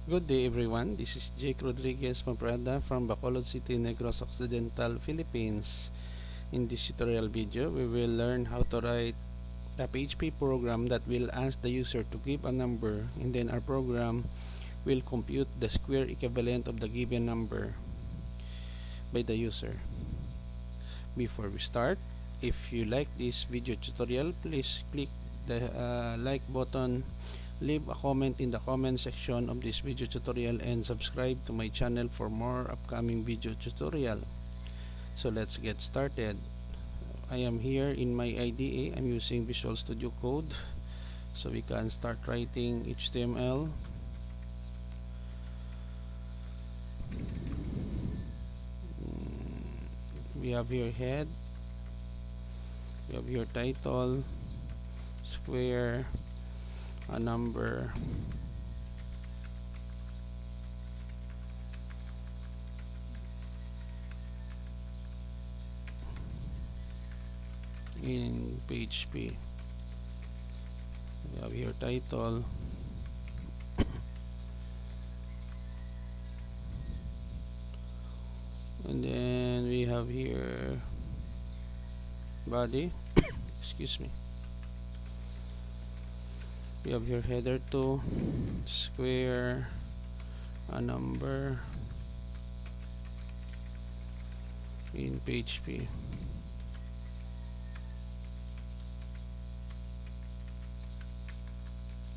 Good day everyone, this is Jake Rodriguez Pomperada from Bacolod City, Negros Occidental Philippines. In this tutorial video, we will learn how to write a PHP program that will ask the user to give a number, and then our program will compute the square equivalent of the given number by the user. Before we start, if you like this video tutorial, please click the like button, leave a comment in the comment section of this video tutorial, and subscribe to my channel for more upcoming video tutorial. So let's get started. I am here in my IDE. I'm using Visual Studio Code, so we can start writing HTML. We have here head, we have here title, square, a number, in PHP. We have here title, and then we have here body. Excuse me. We have here header 2, square, a number, in PHP.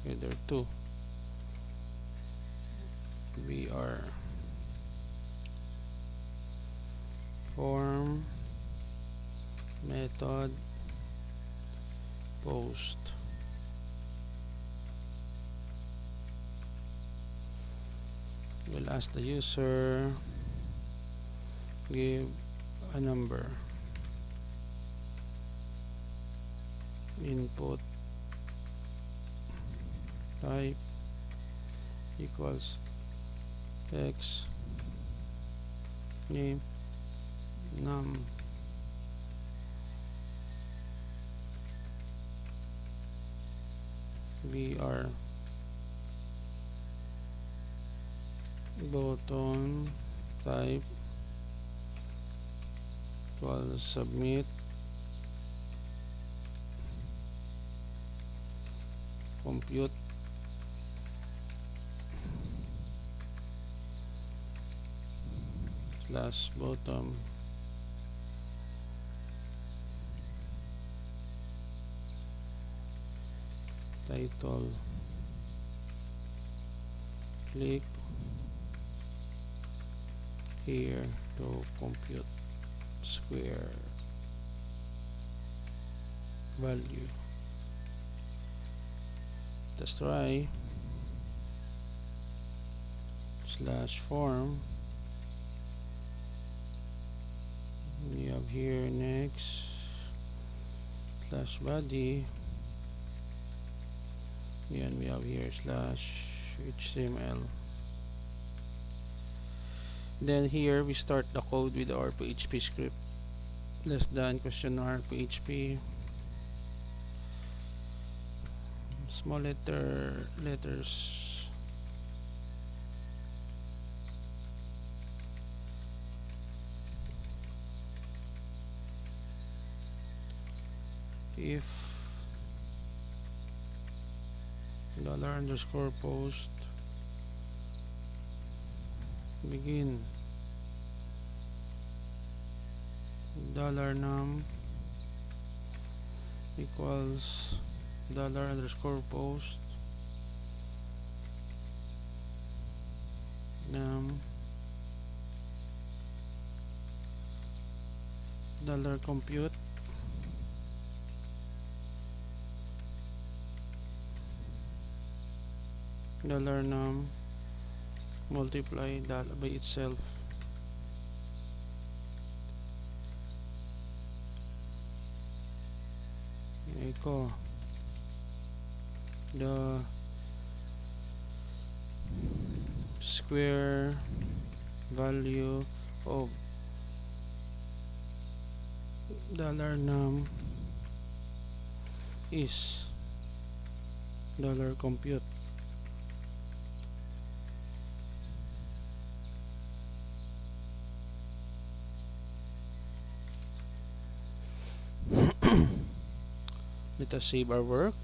Header 2, BR, form, method, post. We'll ask the user, give a number, input type equals text, name, num, br, button type equals submit, compute, slash bottom, title, click here to compute square value. Let's try. Slash form, we have here next, slash body, and we have here slash HTML. Then here we start the code with our PHP script. Less than question mark PHP, small letters, if $_ begin $num equals $_post num $compute $num multiply by itself. Echo the square value of $num is $compute. us save our work.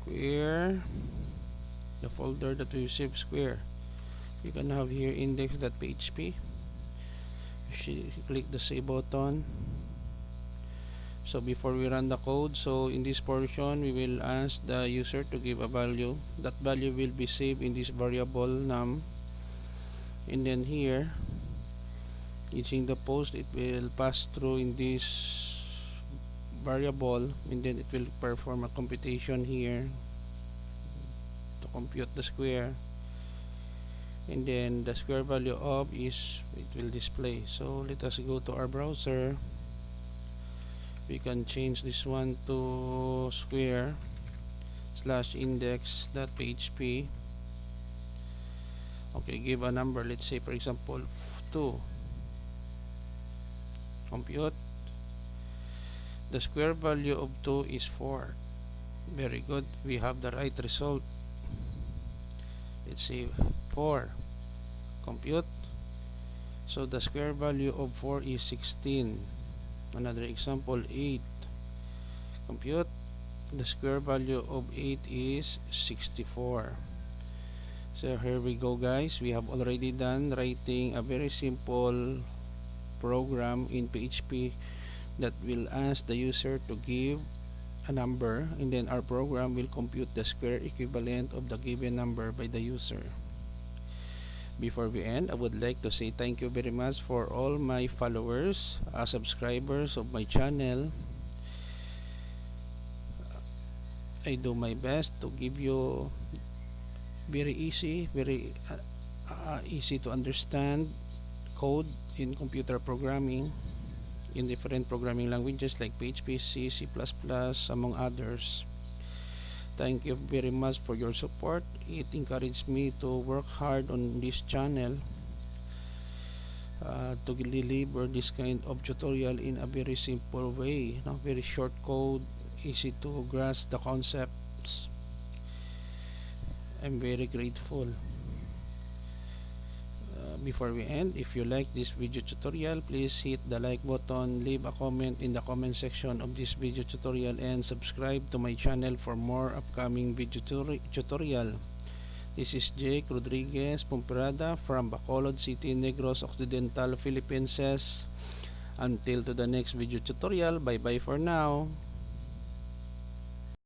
Square, the folder that we save square. You can have here index.php. You click the save button. So before we run the code, so in this portion we will ask the user to give a value. That value will be saved in this variable num, and then here using the post, it will pass through in this variable, and then it will perform a computation here to compute the square, and then the square value of is, it will display. So let us go to our browser. We can change this one to square slash index.php. Okay, give a number, let's say for example 2. Compute. The square value of 2 is 4. Very good, we have the right result. Let's say 4. Compute. So the square value of 4 is 16. Another example, 8. Compute. The square value of 8 is 64. So here we go guys, we have already done writing a very simple program in PHP that will ask the user to give a number, and then our program will compute the square equivalent of the given number by the user. Before we end, I would like to say thank you very much for all my followers, subscribers of my channel. I do my best to give you very easy, very easy to understand code in computer programming in different programming languages like PHP, C, C++, among others. Thank you very much for your support. It encouraged me to work hard on this channel to deliver this kind of tutorial in a very simple way, very short code, easy to grasp the concepts. I'm very grateful. Before we end, if you like this video tutorial, please hit the like button, leave a comment in the comment section of this video tutorial, and subscribe to my channel for more upcoming video tutorial. This is Jake Rodriguez Pomperada from Bacolod City, Negros Occidental Philippines. Until to the next video tutorial, bye bye for now.